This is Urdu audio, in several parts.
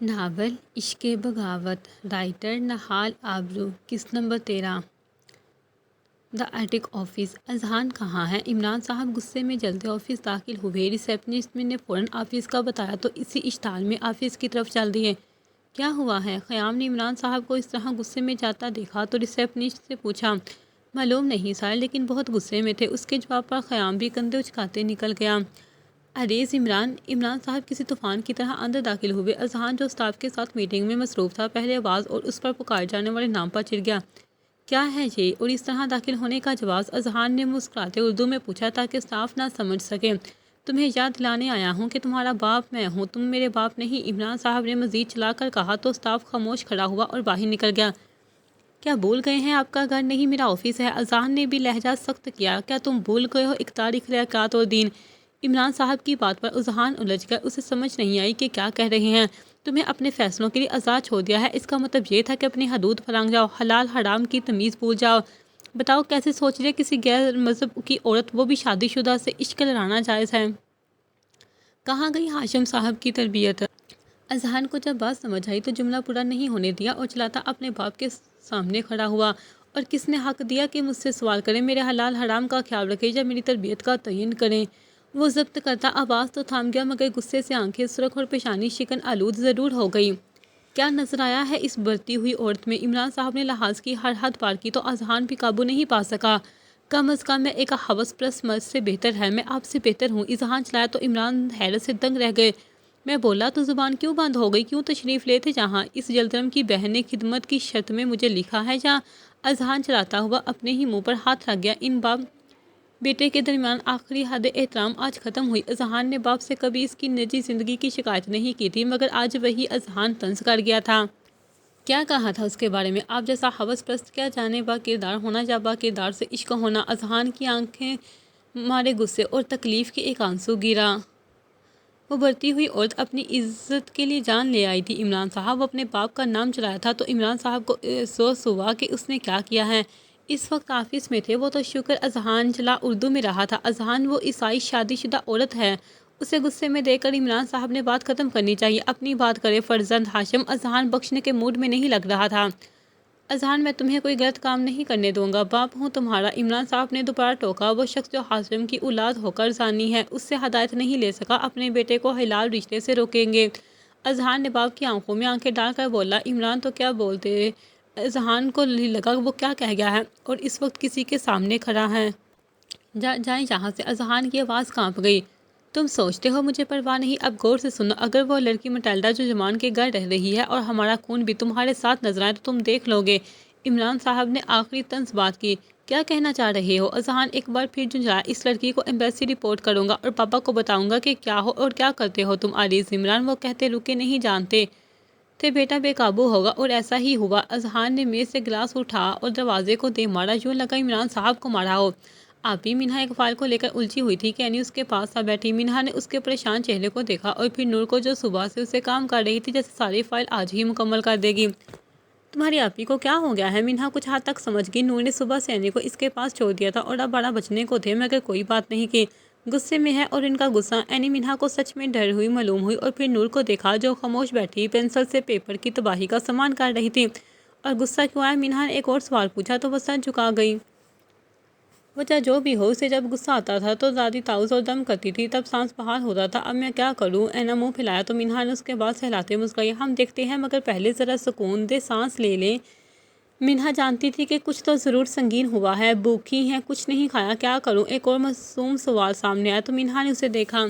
ناول عشق بغاوت، رائٹر نہال آبرو، قسط نمبر 13۔ دا ایٹک آفس۔ اذہان کہاں ہے؟ عمران صاحب غصے میں جلتے آفس داخل ہوئے۔ ریسیپشنسٹ نے فوراً آفس کا بتایا تو اسی اشتعال میں آفس کی طرف چل دیے۔ کیا ہوا ہے؟ خیام نے عمران صاحب کو اس طرح غصے میں جاتا دیکھا تو ریسیپشنسٹ سے پوچھا۔ معلوم نہیں سر، لیکن بہت غصے میں تھے۔ اس کے جواب پر خیام بھی کندھے اچکاتے نکل گیا۔ عزیز عمران صاحب کسی طوفان کی طرح اندر داخل ہوئے۔ اذہان جو اسٹاف کے ساتھ میٹنگ میں مصروف تھا، پہلے آواز اور اس پر پکارے جانے والے نام پر چڑھ گیا۔ کیا ہے یہ؟ اور اس طرح داخل ہونے کا جواز اذہان نے مسکراتے اردو میں پوچھا تاکہ اسٹاف نہ سمجھ سکے۔ تمہیں یاد دلانے آیا ہوں کہ تمہارا باپ میں ہوں، تم میرے باپ نہیں، عمران صاحب نے مزید چلا کر کہا تو اسٹاف خاموش کھڑا ہوا اور باہر نکل گیا۔ کیا بھول گئے ہیں آپ کا گھر نہیں میرا آفس ہے؟ اذہان نے بھی لہجہ سخت کیا۔ کیا تم بھول گئے ہو اقدار، اخلاقیات اور دین؟ عمران صاحب کی بات پر اذہان الجھ کر اسے سمجھ نہیں آئی کہ کیا کہہ رہے ہیں۔ تمہیں اپنے فیصلوں کے لیے آزاد چھوڑ دیا ہے، اس کا مطلب یہ تھا کہ اپنی حدود پھلانگ جاؤ، حلال حرام کی تمیز بھول جاؤ۔ بتاؤ کیسے سوچ لیا کسی غیر مذہب کی عورت، وہ بھی شادی شدہ، سے عشق لڑانا جائز ہے؟ کہاں گئی ہاشم صاحب کی تربیت؟ اذہان کو جب بات سمجھ آئی تو جملہ پورا نہیں ہونے دیا اور چلاتا اپنے باپ کے سامنے کھڑا ہوا۔ اور کس نے حق دیا کہ مجھ سے سوال کریں، میرے حلال حرام کا خیال رکھیں یا میری تربیت کا تعین کریں؟ وہ ضبط کرتا آواز تو تھام گیا، مگر غصے سے آنکھیں سرخ اور پیشانی شکن آلود ضرور ہو گئی۔ کیا نظر آیا ہے اس بڑھتی ہوئی عورت میں؟ عمران صاحب نے لحاظ کی ہر حد پار کی تو اذہان بھی قابو نہیں پا سکا۔ کم از کم میں ایک ہوس پرست مرد سے بہتر ہے، میں آپ سے بہتر ہوں۔ اذہان چلایا تو عمران حیرت سے دنگ رہ گئے۔ میں بولا تو زبان کیوں بند ہو گئی؟ کیوں تشریف لے تھے جہاں اس جلدرم کی بہن نے خدمت کی شرط میں مجھے لکھا ہے؟ یا اذہان چلاتا ہوا اپنے ہی منہ پر ہاتھ رکھ گیا۔ ان باپ بیٹے کے درمیان آخری حد احترام آج ختم ہوئی۔ اذہان نے باپ سے کبھی اس کی نجی زندگی کی شکایت نہیں کی تھی، مگر آج وہی اذہان طنز کر گیا تھا۔ کیا کہا تھا اس کے بارے میں؟ آپ جیسا ہوس پرست کیا جانے، با کردار ہونا یا با کردار سے عشق ہونا؟ اذہان کی آنکھیں مارے غصے اور تکلیف کے ایک آنسو گرا۔ وہ بڑھتی ہوئی عورت اپنی عزت کے لیے جان لے آئی تھی۔ عمران صاحب اپنے باپ کا نام چلایا تھا تو عمران صاحب کو افسوس ہوا کہ اس نے کیا کیا ہے۔ اس وقت آفس میں تھے وہ تو شکر اذہان چلا اردو میں رہا تھا۔ اذہان وہ عیسائی شادی شدہ عورت ہے، اسے غصے میں دیکھ کر عمران صاحب نے بات ختم کرنی چاہیے۔ اپنی بات کرے فرزند ہاشم۔ اذہان بخشنے کے موڈ میں نہیں لگ رہا تھا۔ اذہان میں تمہیں کوئی غلط کام نہیں کرنے دوں گا، باپ ہوں تمہارا۔ عمران صاحب نے دوبارہ ٹوکا۔ وہ شخص جو ہاشم کی اولاد ہو کر زانی ہے، اس سے ہدایت نہیں لے سکا، اپنے بیٹے کو حلال رشتے سے روکیں گے؟ اذہان نے باپ کی آنکھوں میں آنکھیں ڈال کر بولا۔ عمران تو کیا بولتے؟ اذہان کو لگا وہ کیا کہہ گیا ہے اور اس وقت کسی کے سامنے کھڑا ہے۔ جائیں یہاں سے۔ اذہان کی آواز کانپ گئی۔ تم سوچتے ہو مجھے پرواہ نہیں؟ اب غور سے سنو، اگر وہ لڑکی مٹیلڈا جو جمان کے گھر رہ رہی ہے اور ہمارا خون بھی تمہارے ساتھ نظر آئے تو تم دیکھ لو گے۔ عمران صاحب نے آخری طنز بات کی۔ کیا کہنا چاہ رہے ہو؟ اذہان ایک بار پھر جھنجھلایا۔ اس لڑکی کو ایمبیسی رپورٹ کروں گا اور پاپا کو بتاؤں گا کہ کیا ہو اور کیا کرتے ہو تم۔ عزیز عمران، وہ کہتے رکے، نہیں جانتے تھے بیٹا بے قابو ہوگا، اور ایسا ہی ہوا۔ اذہان نے میز سے گلاس اٹھا اور دروازے کو دے مارا، یوں لگا عمران صاحب کو مارا ہو۔ آپی، منہا ایک فائل کو لے کر الجھی ہوئی تھی، کینی اس کے پاس آ بیٹھی۔ منہا نے اس کے پریشان چہرے کو دیکھا اور پھر نور کو، جو صبح سے اسے کام کر رہی تھی جیسے ساری فائل آج ہی مکمل کر دے گی۔ تمہاری آپی کو کیا ہو گیا ہے؟ منہا کچھ حد تک سمجھ گئی۔ نور نے صبح سے اینی کو اس کے پاس چھوڑ دیا تھا اور اب 12 بجنے کو تھے، مگر کوئی بات نہیں کی۔ غصے میں ہے اور ان کا غصہ۔ اینی منہا کو سچ میں ڈر ہوئی معلوم ہوئی اور پھر نور کو دیکھا جو خاموش بیٹھی پینسل سے پیپر کی تباہی کا سامان کر رہی تھی۔ اور غصہ کیوں آیا؟ منہا نے ایک اور سوال پوچھا تو وہ سر جھکا گئی۔ وجہ جو بھی ہو، اسے جب غصہ آتا تھا تو زیادہ تعوض اور دم کرتی تھی، تب سانس بحال ہوتا تھا۔ اب میں کیا کروں؟ اینا منہ پھیلایا تو منہا نے اس کے بعد سہلاتے مسکرائی۔ ہم دیکھتے ہیں، مگر پہلے ذرا سکون دے، سانس لے لیں۔ منہا جانتی تھی کہ کچھ تو ضرور سنگین ہوا ہے۔ بھوکی ہیں، کچھ نہیں کھایا، کیا کروں؟ ایک اور معصوم سوال سامنے آیا تو منہا نے اسے دیکھا۔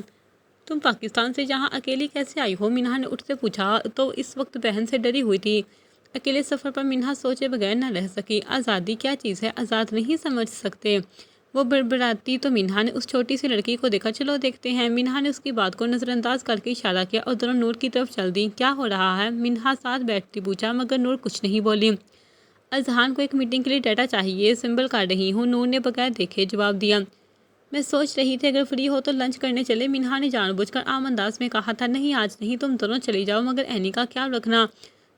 تم پاکستان سے یہاں اکیلی کیسے آئی ہو؟ منہا نے اٹھتے پوچھا تو اس وقت بہن سے ڈری ہوئی تھی۔ اکیلے سفر پر منہا سوچے بغیر نہ رہ سکی۔ آزادی کیا چیز ہے؟ آزاد نہیں سمجھ سکتے؟ وہ بڑبڑاتی تو منہا نے اس چھوٹی سی لڑکی کو دیکھا۔ چلو دیکھتے ہیں۔ منہا نے اس کی بات کو نظر انداز کر کے اشارہ کیا اور دونوں نور کی طرف چل دیں۔ کیا ہو رہا ہے؟ منہا ساتھ بیٹھتی پوچھا، مگر نور کچھ نہیں بولی۔ اذہان کو ایک میٹنگ کے لیے ڈیٹا چاہیے، سمبل کر رہی ہوں، نور نے بغیر دیکھے جواب دیا۔ میں سوچ رہی تھی اگر فری ہو تو لنچ کرنے چلے، منہا نے جان بوجھ کر عام انداز میں کہا تھا۔ نہیں آج نہیں، تم دونوں چلی جاؤ، مگر اینی کا خیال رکھنا،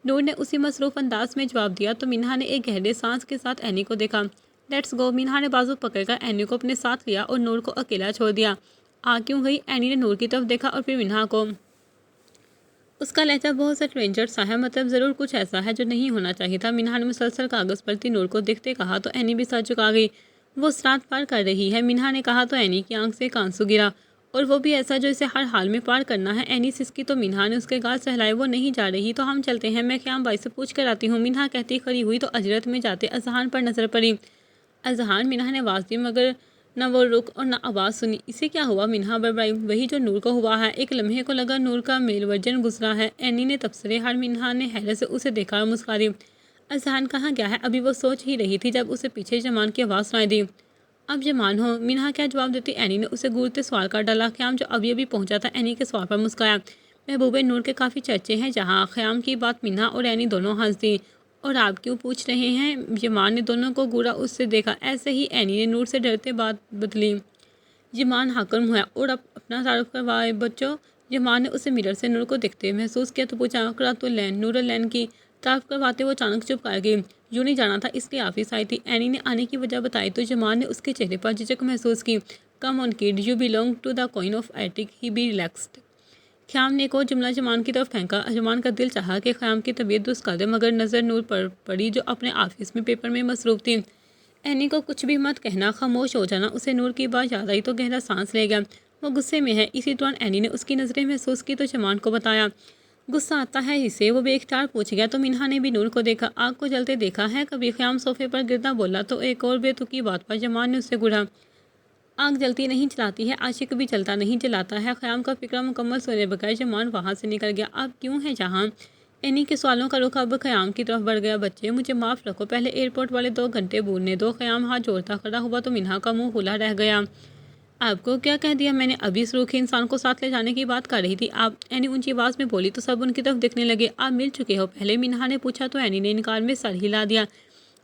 نور نے اسی مصروف انداز میں جواب دیا تو منہا نے ایک گہرے سانس کے ساتھ اینی کو دیکھا۔ Let's go. منہا نے بازو پکڑ کر اینی کو اپنے ساتھ لیا اور نور کو اکیلا چھوڑ دیا۔ آ کیوں گئی؟ اینی نے نور کی طرف دیکھا اور پھر منہا کو۔ اس کا لہجہ بہت سا سا ہے، مطلب ضرور کچھ ایسا ہے جو نہیں ہونا چاہیے تھا۔ منہا نے مسلسل کاغذ پلٹتی نور کو دیکھتے کہا تو اینی بھی سر جھکا گئی۔ وہ سرات پار کر رہی ہے، منہا نے کہا تو اینی کی آنکھ سے ایک آنسو گرا، اور وہ بھی ایسا جو اسے ہر حال میں پار کرنا ہے۔ اینی سسکی تو منہا نے اس کے گال سہلائے۔ وہ نہیں جا رہی تو ہم چلتے ہیں، میں خیام بھائی سے پوچھ کر آتی ہوں، منہا کہتی کھڑی ہوئی تو اجرت میں جاتے اذہان پر نظر پڑی۔ اذہان، منہا نے آواز دی مگر نہ وہ رک اور نہ آواز سنی۔ اسے کیا ہوا؟ منہا بڑبڑائی۔ وہی جو نور کو ہوا ہے۔ ایک لمحے کو لگا نور کا میل ورجن گزرا ہے۔ اینی نے تبصرے ہر منہا نے حیرت سے اسے دیکھا اور مسکرائی۔ اذہان کہاں گیا ہے؟ ابھی وہ سوچ ہی رہی تھی جب اسے پیچھے جمان کی آواز سنائی دی۔ اب جمان ہو؟ منہا کیا جواب دیتی؟ اینی نے اسے گورتے سوال کر ڈالا۔ خیام جو ابھی پہنچا تھا اینی کے سوال پر مسکرایا۔ محبوب نور کے کافی چرچے ہیں جہاں۔ خیام کی بات منہا اور اینی دونوں ہنس دی۔ اور آپ کیوں پوچھ رہے ہیں؟ جمان نے دونوں کو گورا اس سے دیکھا۔ ایسے ہی اینی نے نور سے ڈرتے بات بدلی۔ جمان حاکم ہوا اور اپنا تعارف کروائے۔ بچوں، جمان نے اسے مرر سے نور کو دیکھتے محسوس کیا تو پوچھا، قرۃ العین نور العین کی تعارف کرواتے وہ اچانک چپ کر گئی۔ یوں نہیں جانا تھا اس لیے آفس آئی تھی۔ اینی نے آنے کی وجہ بتائی تو جمان نے اس کے چہرے پر جھجک محسوس کی۔ Come on kid, you belong to the queen of attic, he be relaxed. Khayyam نے ایک اور جملہ جمان کی طرف پھینکا۔ جمان کا دل چاہا کہ خیام کی طبیعت درست کر دے مگر نظر نور پر پڑی جو اپنے آفس میں پیپر میں مصروف تھی۔ اینی کو کچھ بھی مت کہنا، خاموش ہو جانا۔ اسے نور کی بات یاد آئی تو گہرا سانس لے گیا۔ وہ غصے میں ہے۔ اسی دوران اینی نے اس کی نظریں محسوس کی تو جمان کو بتایا۔ غصہ آتا ہے اسے؟ وہ بے اختیار پوچھ گیا تو منہا نے بھی نور کو دیکھا۔ آگ کو جلتے دیکھا ہے کبھی؟ خیام صوفے پر گرتا بولا تو ایک اور بے تکی بات پر جمان نے اسے گھورا۔ آگ جلتی نہیں جلاتی ہے، عاشق بھی جلتا نہیں جلاتا ہے۔ خیام کا فکرہ مکمل سنے بغیر جمان وہاں سے نکل گیا۔ آپ کیوں ہیں جہاں؟ اینی کے سوالوں کا رخ اب خیام کی طرف بڑھ گیا۔ بچے، مجھے معاف رکھو، پہلے ایئرپورٹ والے 2 گھنٹے بولنے دو۔ خیام ہاتھ جوڑتا کھڑا ہوا تو منہا کا منہ کھلا رہ گیا۔ آپ کو کیا کہہ دیا میں نے؟ ابھی اس روکھے انسان کو ساتھ لے جانے کی بات کر رہی تھی آپ۔ اینی اونچی آواز میں بولی تو سب ان کی طرف دیکھنے لگے۔ آپ مل چکے ہو پہلے؟ منہا نے پوچھا تو اینی نے انکار میں سر ہلا دیا۔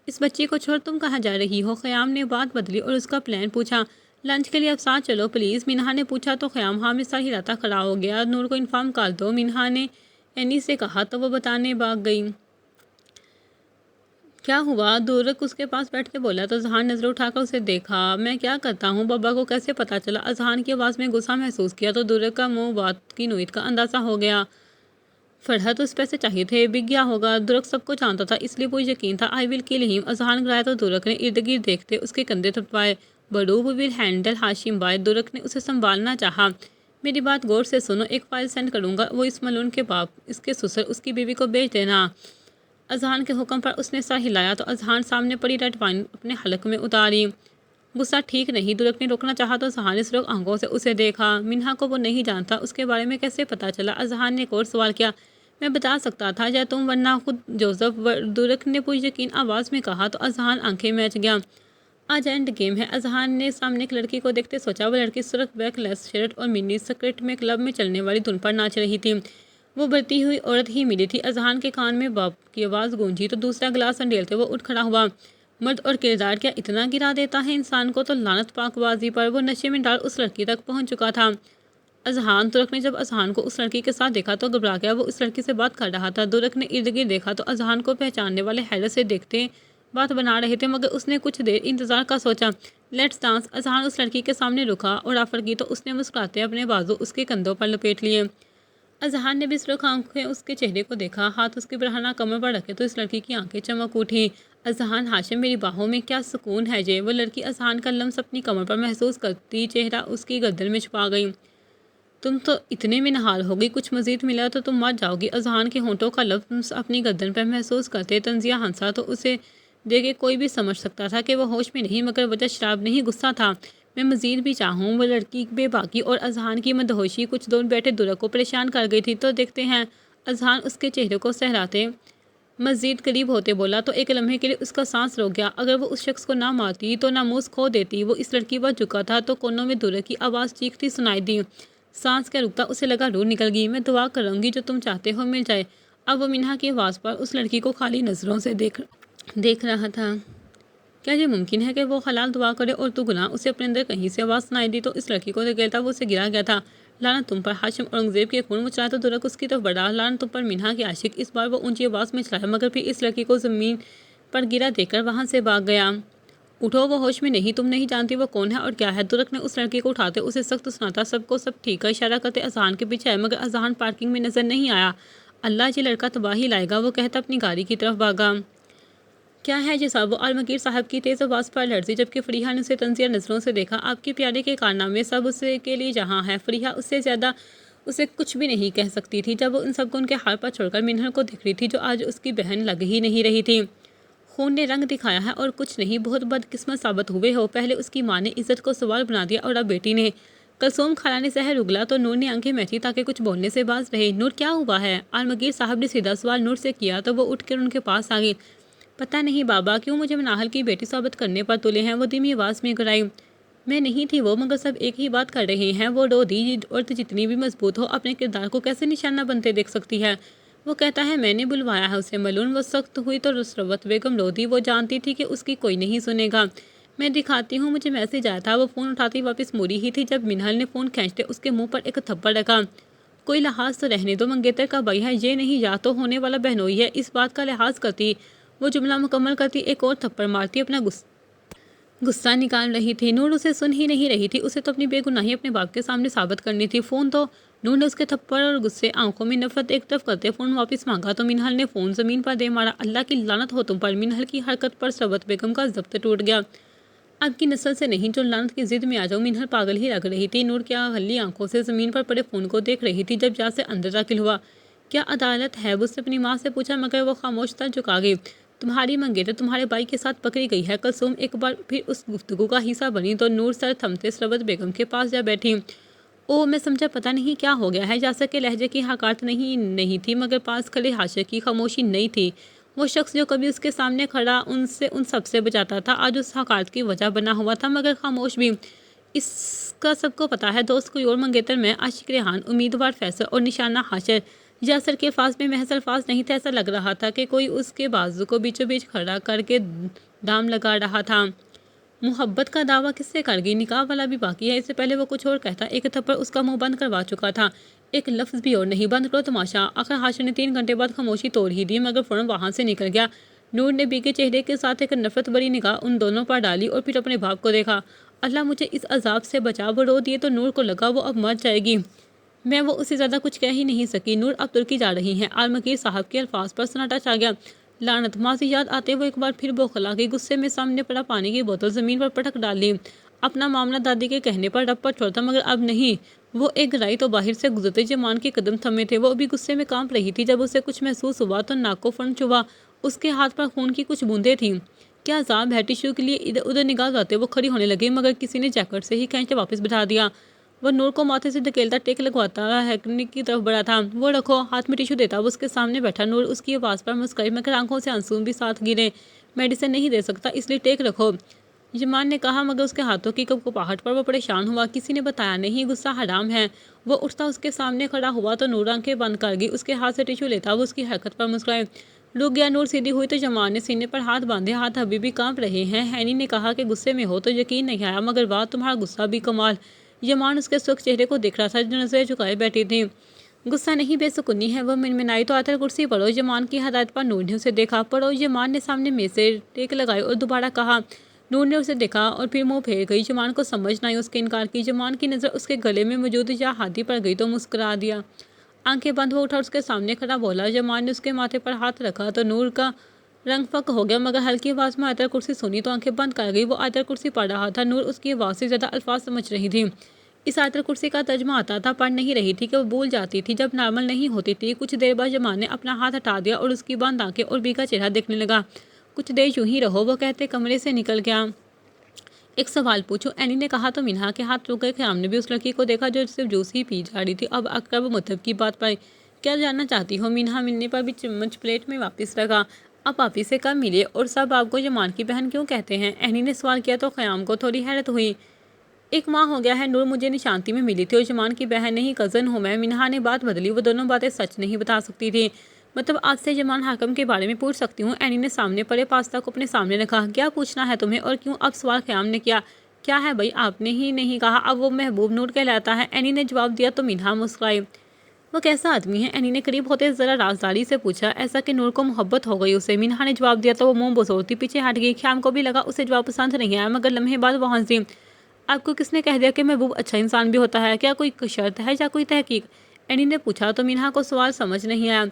اس بچی کو چھوڑ تم کہاں جا رہی ہو؟ خیام نے بات بدلی اور اس کا پلان پوچھا۔ لنچ کے لیے اب ساتھ چلو پلیز، منہا نے پوچھا تو خیام ہاں میں سر ہلاتا کھڑا ہو گیا۔ نور کو انفارم کر دو، منہا نے اینی سے کہا تو وہ بتانے بھاگ گئی۔ کیا ہوا؟ دورک اس کے پاس بیٹھ کے بولا تو اذہان نظر اٹھا کر اسے دیکھا۔ میں کیا کرتا ہوں؟ بابا کو کیسے پتا چلا؟ اذہان کی آواز میں غصہ محسوس کیا تو دورک کا منہ بات کی نوعیت کا اندازہ ہو گیا۔ فرحت اس پیسے چاہیے تھے، بک گیا ہوگا۔ دورک سب کو جانتا تھا اس لیے پوری یقین تھا۔ آئی ول کل ہم، اذہان گرایا تو دورک نے ارد گرد دیکھتے اس کے کندھے تھپڑائے۔ بڑو وی ول ہینڈل ہاشم بھائی، دورک نے اسے سنبھالنا چاہا۔ میری بات غور سے سنو، ایک فائل سینڈ کروں گا، وہ اس ملعون کے باپ، اس کے سسر، اس کی بیوی کو بھیج دینا۔ اذہان کے حکم پر اس نے سر ہلایا تو اذہان سامنے پڑی ریڈ وائن اپنے حلق میں اتاری۔ غصہ ٹھیک نہیں، دورک نے روکنا چاہا تو اذہان نے سرخ آنکھوں سے اسے دیکھا۔ منہا کو وہ نہیں جانتا، اس کے بارے میں کیسے پتا چلا؟ اذہان نے ایک اور سوال کیا۔ میں بتا سکتا تھا یا تم ورنہ خود جوزف، دورک نے پوری یقین آواز میں کہا تو اذہان آنکھیں میچ گیا۔ آج اینڈ گیم ہے، اذہان نے سامنے ایک لڑکی کو دیکھتے سوچا۔ وہ لڑکی سرخ بیک لیس شرٹ اور منی سکرٹ میں کلب میں چلنے والی دھن پر ناچ رہی تھی۔ وہ بڑھتی ہوئی عورت ہی ملی تھی۔ اذہان کے کان میں باپ کی آواز گونجی تو دوسرا گلاس انڈیلتے وہ اٹھ کھڑا ہوا۔ مرد اور کردار کیا اتنا گرا دیتا ہے انسان کو؟ تو لعنت پاک بازی پر، وہ نشے میں ڈال اس لڑکی تک پہنچ چکا تھا۔ اذہان، دورک نے جب اذہان کو اس لڑکی کے ساتھ دیکھا تو گھبرا گیا۔ وہ اس لڑکی سے بات کر رہا تھا۔ دورک نے ارد گرد دیکھا تو اذہان کو پہچاننے والے حیرت سے دیکھتے بات بنا رہے تھے مگر اس نے کچھ دیر انتظار کا سوچا۔ لیٹس ڈانس، اذہان اس لڑکی کے سامنے رکا اور آفر کی تو اس نے مسکراتے اپنے بازو اس کے کندھوں پر لپیٹ لیے۔ اذہان نے بھی سرخ آنکھیں اس کے چہرے کو دیکھا، ہاتھ اس کی برہنہ کمر پر رکھے تو اس لڑکی کی آنکھیں چمک اٹھی۔ اذہان، ہاشم میری باہوں میں، کیا سکون ہے یہ۔ وہ لڑکی اذہان کا لمس اپنی کمر پر محسوس کرتی چہرہ اس کی گردن میں چھپا گئی۔ تم تو اتنے میں نہال ہو گئی، کچھ مزید ملا تو تم مر جاؤ گی۔ اذہان کے ہونٹوں کا لمس اپنی گردن پر محسوس کرتے تنزیہ ہنسا تو اسے دیکھ کے کوئی بھی سمجھ سکتا تھا کہ وہ ہوش میں نہیں مگر وجہ شراب نہیں غصہ تھا۔ میں مزید بھی چاہوں، وہ لڑکی بے باکی اور اذہان کی مدہوشی کچھ دور بیٹھے دورک کو پریشان کر گئی تھی۔ تو دیکھتے ہیں، اذہان اس کے چہرے کو سہراتے مزید قریب ہوتے بولا تو ایک لمحے کے لیے اس کا سانس روک گیا۔ اگر وہ اس شخص کو نہ مارتی تو ناموس کھو دیتی۔ وہ اس لڑکی پر جھکا تھا تو کونوں میں دورک کی آواز چیختی سنائی دی۔ سانس کے رکتا اسے لگا روح نکل گئی۔ میں دعا کروں گی جو تم چاہتے ہو مل جائے۔ اب وہ منہا کی آواز پر اس لڑکی کو خالی نظروں سے دیکھ رہا تھا۔ کیا یہ ممکن ہے کہ وہ حلال دعا کرے اور تو گناہ؟ اسے اپنے اندر کہیں سے آواز سنائی دی تو اس لڑکی کو دھکیلتا وہ اسے گرا گیا تھا۔ لعنت تم پر ہاشم، اورنگزیب کے خون مچلا تو دورک اس کی طرف بڑھا۔ لعنت تم پر منہا کے عاشق، اس بار وہ اونچی آواز میں چلایا مگر پھر اس لڑکی کو زمین پر گرا دیکھ کر وہاں سے بھاگ گیا۔ اٹھو، وہ ہوش میں نہیں، تم نہیں جانتی وہ کون ہے اور کیا ہے۔ ترک نے اس لڑکی کو اٹھاتے اسے سخت سناتا، سب کو سب ٹھیک کا اشارہ کرتے اذہان کے پیچھے آئے مگر اذہان پارکنگ میں نظر نہیں آیا۔ اللہ، یہ لڑکا تباہی لائے گا، وہ کہتا اپنی گاڑی کی طرف بھاگا۔ کیا ہے یہ سب؟ وہ عالمگیر صاحب کی تیز آواز پر لرزی جبکہ فریحہ نے اسے تنزیہ نظروں سے دیکھا۔ آپ کے پیارے کے کارنامے سب اس کے لیے جہاں ہے۔ فریحہ اس سے زیادہ اسے کچھ بھی نہیں کہہ سکتی تھی جب وہ ان سب کو ان کے حال پر چھوڑ کر منہل کو دیکھ رہی تھی جو آج اس کی بہن لگ ہی نہیں رہی تھی۔ خون نے رنگ دکھایا ہے اور کچھ نہیں، بہت بدقسمت ثابت ہوئے ہو۔ پہلے اس کی ماں نے عزت کو سوال بنا دیا اور اب بیٹی نے۔ کلثوم خالہ نے زہر اگلا تو نور نے آنکھیں میچی تاکہ کچھ بولنے سے باز رہے۔ نور، کیا ہوا ہے؟ عالمگیر صاحب نے سیدھا سوال نور سے کیا تو وہ اٹھ کر ان کے پاس آ گئی۔ پتہ نہیں بابا، کیوں مجھے مناہل کی بیٹی ثابت کرنے پر تلے ہیں؟ وہ دھیمی آواز میں گرائی۔ میں نہیں تھی وہ، مگر سب ایک ہی بات کر رہے ہیں۔ وہ رو دی، عورت جتنی بھی مضبوط ہو اپنے کردار کو کیسے نشانہ بنتے دیکھ سکتی ہے؟ وہ کہتا ہے میں نے بلوایا ہے اسے۔ ملون وہ سخت ہوئی تو رسروت بیگم رو دی۔ وہ جانتی تھی کہ اس کی کوئی نہیں سنے گا۔ میں دکھاتی ہوں، مجھے میسج آیا تھا۔ وہ فون اٹھاتی واپس موڑی ہی تھی جب منہل نے فون کھینچتے اس کے منہ پر ایک تھپڑ رکھا۔ کوئی لحاظ تو رہنے دو، منگیتر کا بھائی ہے یہ نہیں، یا تو ہونے والا بہنوئی ہے۔ اس بات کا لحاظ کرتی وہ جملہ مکمل کرتی ایک اور تھپڑ مارتی اپنا غصہ نکال رہی تھی۔ نور اسے سن ہی نہیں رہی تھی، اسے تو اپنی بے گناہی اپنے باپ کے سامنے ثابت کرنی تھی۔ فون تو نور نے اس کے تھپڑ اور غصے آنکھوں میں نفرت ایک طرف کرتے فون واپس مانگا تو منہل نے فون زمین پر دے مارا۔ اللہ کی لعنت ہو تم پر۔ منہل کی حرکت پر سروت بیگم کا ضبط ٹوٹ گیا۔ اب کی نسل سے نہیں جو لعنت کی ضد میں آ جاؤ۔ منہل پاگل ہی لگ رہی تھی۔ نور کیا غلی آنکھوں سے زمین پر پڑے فون کو دیکھ رہی تھی جب جا سے اندر داخل ہوا۔ کیا عدالت ہے؟ اس نے اپنی ماں سے پوچھا مگر وہ خاموش سر جھکا گئی۔ تمہاری منگیتر تمہارے بھائی کے ساتھ پکڑی گئی ہے۔ کلثوم ایک بار پھر اس گفتگو کا حصہ بنی تو نور سر تھمتے سروت بیگم کے پاس جا بیٹھی۔ او میں سمجھا، پتہ نہیں کیا ہو گیا ہے۔ جیسا کہ لہجے کی حقارت نہیں تھی مگر پاس کھڑے حاشیے کی خاموشی نہیں تھی۔ وہ شخص جو کبھی اس کے سامنے کھڑا ان سب سے بچاتا تھا آج اس حقارت کی وجہ بنا ہوا تھا مگر خاموش بھی۔ اس کا سب کو پتا ہے دوست کوئی اور منگیتر میں عاشق ریحان، امیدوار فیصل اور نشانہ حاشر۔ یاسر کے الفاظ میں محض الفاظ نہیں تھے، ایسا لگ رہا تھا کہ کوئی اس کے بازو کو بیچوں بیچ کھڑا کر کے دام لگا رہا تھا۔ محبت کا دعویٰ کس سے کر گئی؟ نکاح والا بھی باقی ہے۔ اس سے پہلے وہ کچھ اور کہتا، ایک تھپڑ اس کا منہ بند کروا چکا تھا۔ ایک لفظ بھی اور نہیں، بند کرو تماشا۔ آخر حاشر نے 3 گھنٹے بعد خاموشی توڑ ہی دی مگر فوراً وہاں سے نکل گیا۔ نور نے بھیگے چہرے کے ساتھ ایک نفرت بری نگاہ ان دونوں پر ڈالی اور پھر اپنے باپ کو دیکھا۔ اللہ مجھے اس عذاب سے بچا۔ وہ رو دیے تو نور کو لگا وہ اب مر جائے گی۔ میں وہ اسے زیادہ کچھ کہہ ہی نہیں سکی۔ نور اب ترکی جا رہی ہیں۔ عالمگیر صاحب کے الفاظ پر سناٹا چھا گیا۔ لعنت، ماضی یاد آتے وہ ایک بار پھر بوکھلا گئی۔ غصے میں سامنے پڑا پانی کی بوتل زمین پر پٹک ڈالی۔ اپنا معاملہ دادی کے کہنے پر رب پر چھوڑتا مگر اب نہیں۔ وہ ایک گرائی تو باہر سے گزرتے جمان کے قدم تھمے تھے۔ وہ ابھی غصے میں کانپ رہی تھی۔ جب اسے کچھ محسوس ہوا تو ناک کو فوراً چبھا۔ اس کے ہاتھ پر خون کی کچھ بوندیں تھیں۔ کیا عذاب ہے؟ ٹشو کے لیے ادھر ادھر نگاہ ڈالتے وہ کھڑی ہونے لگی مگر کسی نے جیکٹ سے ہی کھینچ کے واپس بٹھا دیا۔ وہ نور کو ماتھے سے دھکیلتا ٹیک لگواتا ہیکنک کی طرف بڑھا تھا۔ وہ رکھو، ہاتھ میں ٹشو دیتا وہ اس کے سامنے بیٹھا۔ نور اس کی آواز پر مسکرائی مگر آنکھوں سے آنسو بھی ساتھ گرے۔ میڈیسن نہیں دے سکتا اس لیے ٹیک رکھو، جمان نے کہا مگر اس کے ہاتھوں کی کپکپاہٹ پر وہ پریشان ہوا۔ کسی نے بتایا نہیں، غصہ حرام ہے۔ وہ اٹھتا اس کے سامنے کھڑا ہوا تو نور آنکھیں بند کر گئی۔ اس کے ہاتھ سے ٹشو لیتا وہ اس کی حرکت پر مسکرائے۔ رک گیا۔ نور سیدھی ہوئی تو جمان نے سینے پر ہاتھ باندھے، ہاتھ ابھی بھی کانپ رہے ہیں۔ ہینی نے کہا کہ غصے میں ہو تو یقین نہیں آیا مگر واہ تمہارا غصہ بھی کمال۔ جمان اس کے سرخ چہرے کو دیکھ رہا تھا جو نظریں جھکائے بیٹھی تھی۔ غصہ نہیں بے سکونی ہے، وہ منمنائی تو آیت الکرسی پڑھو۔ جمان کی ہدایت پر نور نے اسے دیکھا۔ پڑھو۔ جمان نے سامنے میں سے ٹیک لگائی اور دوبارہ کہا۔ نور نے اسے دیکھا اور پھر منہ پھیر گئی۔ جمان کو سمجھ نہ آئی اس کے انکار کی۔ جمان کی نظر اس کے گلے میں موجود یا ہاتھی پر گئی تو مسکرا دیا۔ آنکھیں بند وہ اٹھا اس کے سامنے کھڑا بولا۔ جمان نے اس کے ماتھے پر ہاتھ رکھا تو نور کا رنگ فک ہو گیا مگر ہلکی آواز میں آیت الکرسی سنی تو آنکھیں بند کر گئی۔ وہ آیت الکرسی پڑھ رہا تھا۔ نور اس کی آواز سے زیادہ الفاظ سمجھ رہی تھی۔ اس آیت الکرسی کا ترجمہ آتا تھا، پڑھ نہیں رہی تھی کہ وہ بھول جاتی تھی جب نارمل نہیں ہوتی تھی۔ کچھ دیر بعد جمان نے اپنا ہاتھ ہٹا دیا اور اس کی بند آنکھیں اور بھیگا چہرہ دیکھنے لگا۔ کچھ دیر یوں ہی رہو، وہ کہتے کمرے سے نکل گیا۔ ایک سوال پوچھوں؟ اینی نے کہا تو منہا کے ہاتھ رک گئے۔ خیام نے بھی اس لڑکی کو دیکھا جو صرف جوس ہی پی جا رہی تھی۔ اب اقرب مطلب کی بات پر کیا جاننا چاہتی ہو؟ منہا ملنے پر بھی چمچ پلیٹ میں واپس رکھا۔ آپ آپی سے کب ملے اور سب آپ کو جمان کی بہن کیوں کہتے ہیں؟ اینی نے سوال کیا تو خیام کو تھوڑی حیرت ہوئی۔ 1 ماہ ہو گیا ہے نور مجھے نشانتی میں ملی تھی اور جمان کی بہن نہیں کزن ہوں میں۔ منہا نے بات بدلی، وہ دونوں باتیں سچ نہیں بتا سکتی تھی۔ مطلب آج سے جمان حاکم کے بارے میں پوچھ سکتی ہوں؟ اینی نے سامنے پڑے پاستا کو اپنے سامنے رکھا۔ کیا پوچھنا ہے تمہیں اور کیوں؟ اب سوال خیام نے کیا۔ کیا ہے بھائی؟ آپ نے ہی نہیں کہا اب وہ محبوب نور کہلاتا ہے؟ اینی نے جواب دیا تو منہا مسکرائی۔ وہ کیسا آدمی ہے؟ اینی نے قریب ہوتے ذرا رازداری سے پوچھا۔ ایسا کہ نور کو محبت ہو گئی اسے، مینہا نے جواب دیا تو وہ منہ بسوڑتی پیچھے ہٹ گئی۔ خیام کو بھی لگا اسے جواب پسند نہیں آیا، مگر لمحے بعد وہ ہنسی۔ آپ کو کس نے کہہ دیا کہ محبوب اچھا انسان بھی ہوتا ہے؟ کیا کوئی شرط ہے یا کوئی تحقیق؟ اینی نے پوچھا تو مینہا کو سوال سمجھ نہیں آیا۔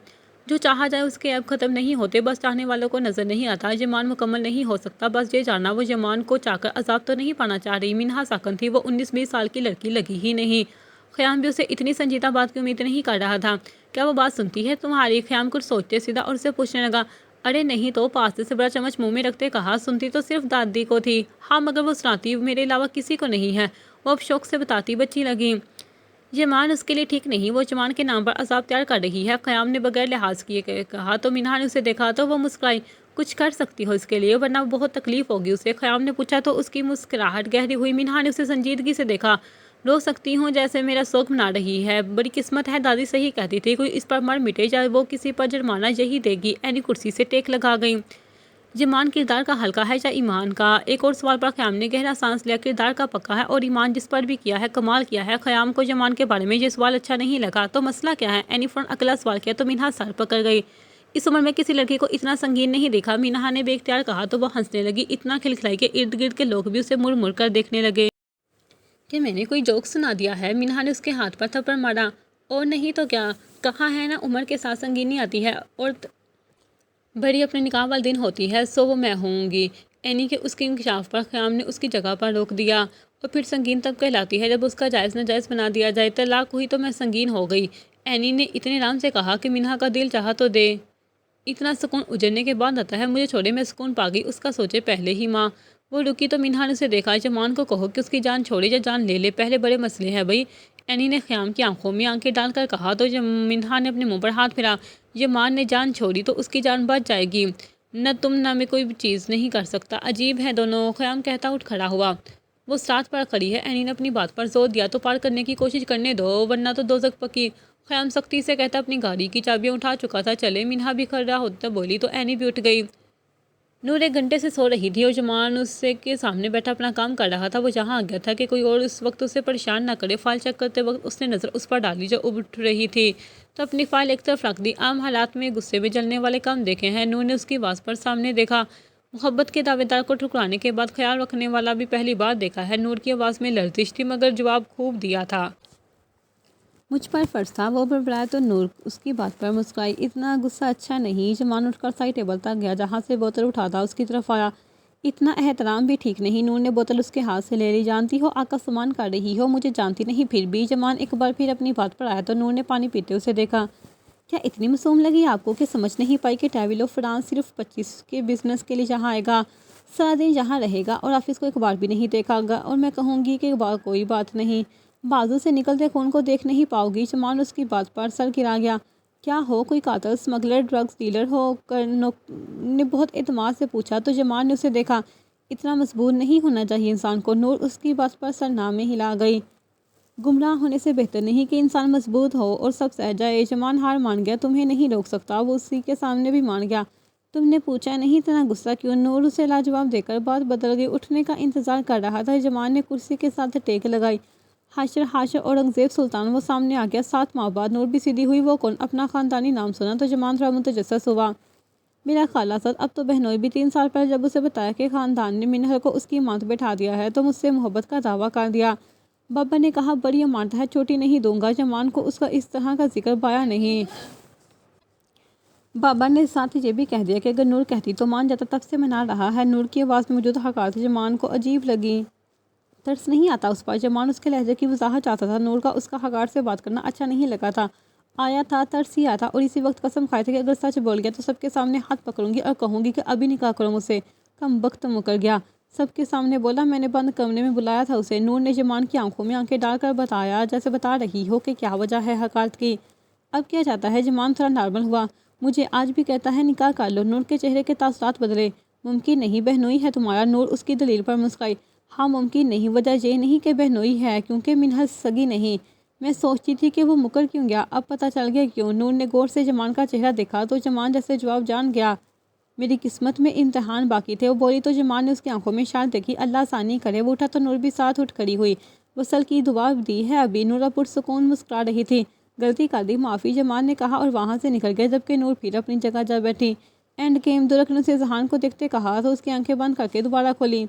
جو چاہا جائے اس کے عیب ختم نہیں ہوتے، بس چاہنے والوں کو نظر نہیں آتا۔ یمان مکمل نہیں ہو سکتا، بس یہ جاننا وہ یمان کو چاہ کر عذاب تو نہیں پانا چاہ رہی۔ مینہا ساکن تھی، وہ 19-20 سال کی لڑکی لگی ہی نہیں۔ خیام بھی اسے اتنی سنجیدہ بات کی امید نہیں کر رہا تھا۔ کیا وہ بات سنتی ہے تمہاری؟ خیام کچھ سوچتے سیدھا اور اسے پوچھنے لگا۔ ارے نہیں تو، پاستے سے بڑا چمچ منہ میں رکھتے کہا۔ سنتی تو صرف دادی کو تھی۔ ہاں مگر وہ سناتی میرے علاوہ کسی کو نہیں ہے، وہ اب شوق سے بتاتی بچی لگی۔ یمان اس کے لیے ٹھیک نہیں، وہ یمان کے نام پر عذاب تیار کر رہی ہے، خیام نے بغیر لحاظ کیے کہا تو مینہا نے اسے دیکھا تو وہ مسکرائی۔ کچھ کر سکتی ہو اس کے لیے، ورنہ بہت تکلیف ہوگی اسے، خیام نے پوچھا تو اس کی مسکراہٹ گہری ہوئی۔ مینہا نے اسے سنجیدگی سے دیکھا۔ رو سکتی ہوں جیسے میرا سوگ منا رہی ہے، بڑی قسمت ہے، دادی صحیح کہتی تھی، کوئی اس پر مر مٹے یا وہ کسی پر جرمانہ یہی دے گی۔ اینی کرسی سے ٹیک لگا گئی۔ یمان کردار کا ہلکا ہے یا ایمان کا؟ ایک اور سوال پر خیام نے گہرا سانس لیا۔ کردار کا پکا ہے، اور ایمان جس پر بھی کیا ہے کمال کیا ہے۔ خیام کو یمان کے بارے میں یہ سوال اچھا نہیں لگا۔ تو مسئلہ کیا ہے؟ اینی فوراً اگلا سوال کیا تو مینہا سر پکڑ گئی۔ اس عمر میں کسی لڑکی کو اتنا سنگین نہیں دیکھا، مینہا نے بے اختیار کہا تو وہ ہنسنے لگی، اتنا کھلکھلائی کہ ارد گرد کے لوگ بھی اسے مڑ مڑ کر دیکھنے لگے۔ کہ میں نے کوئی جوک سنا دیا ہے؟ مینہا نے اس کے ہاتھ پر تھپڑ مارا۔ اور نہیں تو کیا، کہا ہے نا عمر کے ساتھ سنگینی آتی ہے، اور بڑی اپنے نکاح والے دن ہوتی ہے، سو وہ میں ہوں گی۔ اینی کے اس کے انکشاف پر خیام نے اس کی جگہ پر روک دیا۔ اور پھر سنگین تب کہلاتی ہے جب اس کا جائز ناجائز بنا دیا جائے۔ طلاق ہوئی تو میں سنگین ہو گئی، اینی نے اتنے آرام سے کہا کہ مینہا کا دل چاہا تو دے، اتنا سکون اجڑنے کے بعد آتا ہے، مجھے چھوڑے میں سکون پا گئی، اس کا سوچے پہلے ہی ماں۔ وہ رکی تو مینہا نے اسے دیکھا۔ یمان کو کہو کہ اس کی جان چھوڑے یا جان لے لے، پہلے بڑے مسئلے ہیں بھائی، اینی نے خیام کی آنکھوں میں آنکھیں ڈال کر کہا تو مینہا نے اپنے منہ پر ہاتھ پھیرا۔ یمان نے جان چھوڑی تو اس کی جان بچ جائے گی، نہ تم نہ میں کوئی چیز نہیں کر سکتا، عجیب ہے دونوں، خیام کہتا اٹھ کھڑا ہوا۔ وہ ساتھ پر کھڑی ہے، اینی نے اپنی بات پر زور دیا تو پار کرنے کی کوشش کرنے دو ورنہ تو دوزخ پکی۔ خیام سختی سے کہتا اپنی گاڑی کی چابیاں اٹھا چکا تھا، چلے۔ مینہا بھی کھڑا ہوتا بولی تو اینی بھی اٹھ گئی۔ نور 1 گھنٹے سے سو رہی تھی اور یمان اس کے سامنے بیٹھا اپنا کام کر رہا تھا۔ وہ یہاں آ گیا تھا کہ کوئی اور اس وقت اسے پریشان نہ کرے۔ فائل چیک کرتے وقت اس نے نظر اس پر ڈالی جو اٹھ رہی تھی تو اپنی فائل ایک طرف رکھ دی۔ عام حالات میں غصے میں جلنے والے کم دیکھے ہیں، نور نے اس کی آواز پر سامنے دیکھا۔ محبت کے دعوے دار کو ٹھکرانے کے بعد خیال رکھنے والا بھی پہلی بار دیکھا ہے۔ نور کی آواز میں لرزش تھی مگر جواب خوب دیا تھا۔ مجھ پر فرض تھا، وہ بڑبڑائے تو نور اس کی بات پر مسکرائی۔ اتنا غصہ اچھا نہیں۔ یمان اٹھ کر سائڈ ٹیبل تک گیا جہاں سے بوتل اٹھا تھا، اس کی طرف آیا۔ اتنا احترام بھی ٹھیک نہیں۔ نور نے بوتل اس کے ہاتھ سے لے لی۔ جانتی ہو آقا سامان کر رہی ہو، مجھے جانتی نہیں پھر بھی؟ یمان ایک بار پھر اپنی بات پر آیا تو نور نے پانی پیتے اسے دیکھا۔ کیا اتنی معصوم لگی آپ کو کہ سمجھ نہیں پائی کہ ٹریول آف فرانس صرف 25 کے بزنس کے لیے یہاں آئے گا، سارا دن یہاں رہے گا اور آفس کو ایک بار بھی نہیں دیکھا گا، اور میں کہوں گی کہ کوئی بات نہیں، بازو سے نکلتے خون کو دیکھ نہیں پاؤ گی؟ یمان اس کی بات پر سر گرا گیا۔ کیا ہو، کوئی قاتل، اسمگلر، ڈرگز ڈیلر ہو؟ نے بہت اعتماد سے پوچھا تو یمان نے اسے دیکھا۔ اتنا مصبور نہیں ہونا چاہیے انسان کو۔ نور اس کی بات پر سر نہ میں ہلا گئی۔ گمراہ ہونے سے بہتر نہیں کہ انسان مضبوط ہو اور سب سہ جائے۔ یمان ہار مان گیا، تمہیں نہیں روک سکتا، وہ اسی کے سامنے بھی مان گیا۔ تم نے پوچھا نہیں، اتنا غصہ کیوں؟ نور اسے لاجواب دے کر بات بدل گئی۔ اٹھنے کا انتظار کر رہا تھا، یمان نے کرسی کے ساتھ ٹیک لگائی۔ حاشر اورنگزیب سلطان، وہ سامنے آ گیا 7 ماہ بعد۔ نور بھی سیدھی ہوئی، وہ کون؟ اپنا خاندانی نام سنا تو یمان تھوڑا متجسس ہوا۔ میرا خالہ زاد، اب تو بہنوئی بھی 3 سال پہلے جب اسے بتایا کہ خاندان نے منہر کو اس کی مات بٹھا دیا ہے تو مجھ سے محبت کا دعویٰ کر دیا۔ بابا نے کہا بڑی امانت ہے، چھوٹی نہیں دوں گا۔ یمان کو اس کا اس طرح کا ذکر بایا نہیں۔ بابا نے ساتھ یہ بھی کہہ دیا کہ اگر نور کہتی تو مان جاتا، تب سے منا رہا ہے۔ نور کی آواز میں موجود حقارت یمان کو عجیب لگی۔ ترس نہیں آتا اس پر؟ یمان اس کے لہجے کی وضاحت چاہتا تھا۔ نور کا اس کا حقارت سے بات کرنا اچھا نہیں لگا تھا۔ آیا تھا، ترس ہی آیا تھا، اور اسی وقت قسم کھائی تھی کہ اگر سچ بول گیا تو سب کے سامنے ہاتھ پکڑوں گی اور کہوں گی کہ ابھی نکاح کرو مجھ سے۔ کم بخت مکر گیا، سب کے سامنے بولا، میں نے بند کمرے میں بلایا تھا اسے۔ نور نے یمان کی آنکھوں میں آنکھیں ڈال کر بتایا جیسے بتا رہی ہو کہ کیا وجہ ہے حقارت کی۔ اب کیا چاہتا ہے؟ یمان تھوڑا نارمل ہوا۔ مجھے آج بھی کہتا ہے نکاح کر لو۔ نور کے چہرے کے تاثرات بدلے۔ ممکن نہیں، بہنوئی ہے تمہارا؟ نور اس کی دلیل پر مسکرائی۔ ہاں ممکن نہیں، وجہ یہ نہیں کہ بہنوئی ہے، کیونکہ منہر سگی نہیں۔ میں سوچتی تھی کہ وہ مکر کیوں گیا، اب پتہ چل گیا کیوں۔ نور نے غور سے یمان کا چہرہ دیکھا تو یمان جیسے جواب جان گیا۔ میری قسمت میں امتحان باقی تھے، وہ بولی تو یمان نے اس کی آنکھوں میں اشارت دیکھی۔ اللہ آسانی کرے۔ وہ اٹھا تو نور بھی ساتھ اٹھ کھڑی ہوئی۔ وصل کی دعا دی ہے ابھی؟ نورا پرسکون مسکرا رہی تھی۔ غلطی کر دی، معافی، جمال نے کہا اور وہاں سے نکل گیا، جبکہ نور پھر اپنی جگہ جا بیٹھی۔ اینڈ گیم، درک نے اسے ذہان کو دیکھتے کہا تو اس کی آنکھیں بند کر کے دوبارہ کھولی۔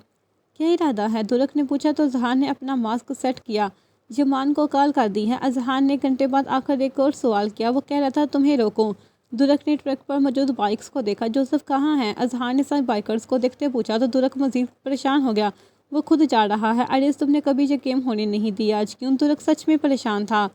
کیا ارادہ ہے؟ درک نے پوچھا تو ذہان نے اپنا ماسک سیٹ کیا۔ جمان کو کال کر دی ہے۔ اذہان نے گھنٹے بعد آخر ایک اور سوال کیا۔ وہ کہہ رہا تھا تمہیں روکوں۔ درک نے ٹرک پر موجود بائکس کو دیکھا۔ جوزف کہاں ہے؟ اذہان نے سب بائکرز کو دیکھتے پوچھا تو درک مزید پریشان ہو گیا۔ وہ خود جا رہا ہے۔ آئرس، تم نے کبھی یہ گیم ہونے نہیں دی، آج کیوں؟ درک سچ میں پریشان تھا۔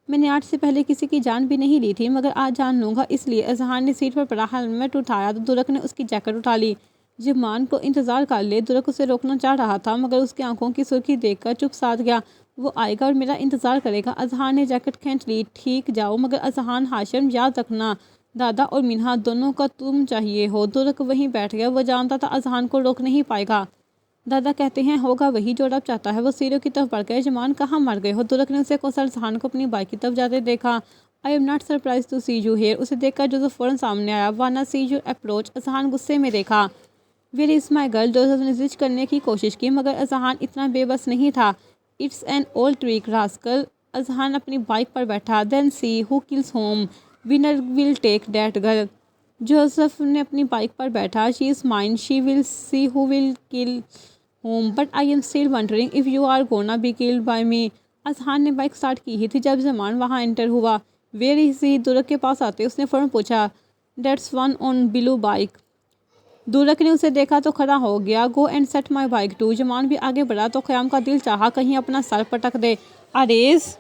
میں نے آج سے پہلے کسی کی جان بھی نہیں لی تھی، مگر آج جان لوں گا اس لیے۔ اذہان نے سیٹ پر پڑا ہیلمٹ اٹھایا تو درک نے اس کی جیکٹ اٹھا لی۔ جمان کو انتظار کر لے۔ درک اسے روکنا چاہ رہا تھا مگر اس کی آنکھوں کی سرخی دیکھ کر چپ سادھ گیا۔ وہ آئے گا اور میرا انتظار کرے گا۔ اذہان نے جیکٹ کھینچ لی۔ ٹھیک، جاؤ، مگر اذہان، ہاشم، یاد رکھنا دادا اور منہا دونوں کا تم چاہیے ہو۔ درک وہیں بیٹھ گیا۔ وہ جانتا تھا اذہان کو روک نہیں پائے گا۔ دادا کہتے ہیں ہوگا وہی جو رب چاہتا ہے۔ وہ سیڑھیوں کی طرف بڑھ گئے۔ جمان، کہاں مر گئے ہو؟ درک نے اسے کوسر اذہان کو اپنی بائک کی طرف جاتے دیکھا۔ I am not surprised to see you here۔ اسے دیکھ کر جوزف فوراً سامنے آیا۔ wanna see your approach۔ اذہان غصے میں دیکھا۔ where is my girl؟ Joseph نے زج کرنے کی کوشش کی مگر اذہان اتنا بے بس نہیں تھا۔ it's an old trick rascal۔ اذہان اپنی بائک پر بیٹھا۔ then see who kills whom۔ winner will take that girl۔ Joseph نے اپنی بائک پر بیٹھا۔ she is mine۔ she will see who will kill whom۔ but I am still wondering if you are gonna be killed by me۔ اذہان نے بائک سٹارٹ کی ہی تھی جب زمان وہاں انٹر ہوا۔ where is he؟ درک کے پاس آتے اس نے فوراً پوچھا۔ that's one on blue bike۔ درک نے اسے دیکھا تو کھڑا ہو گیا۔ go and set my bike too۔ جمان بھی آگے بڑھا تو قیام کا دل چاہا کہیں اپنا سر پٹک دے۔ آریز!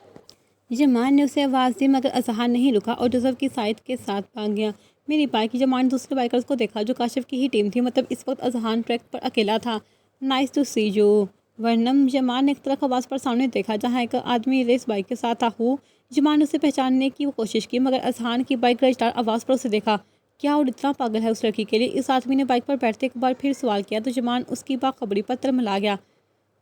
جمان نے اسے آواز دی مگر اذہان نہیں رکا اور جوزف کی سائد کے ساتھ بھاگ گیا۔ میری بائک! جمان نے دوسرے بائکرز کو دیکھا جو کاشف کی ہی ٹیم تھی، مطلب اس وقت اذہان ٹریک پر اکیلا تھا۔ Nice to see you Varnam. Jaman نے ایک طرف آواز پر سامنے دیکھا جہاں ایک آدمی ریس بائک کے ساتھ تھا۔ ہو؟ جمان نے اسے پہچاننے کی کوشش کی مگر اذہان کی بائک رجدار آواز پر اسے دیکھا۔ کیا اور اتنا پاگل ہے اس لڑکی کے لیے؟ اس آدمی نے بائک پر بیٹھتے ایک بار پھر سوال کیا تو جمان اس کی باخبری پر ترملا گیا۔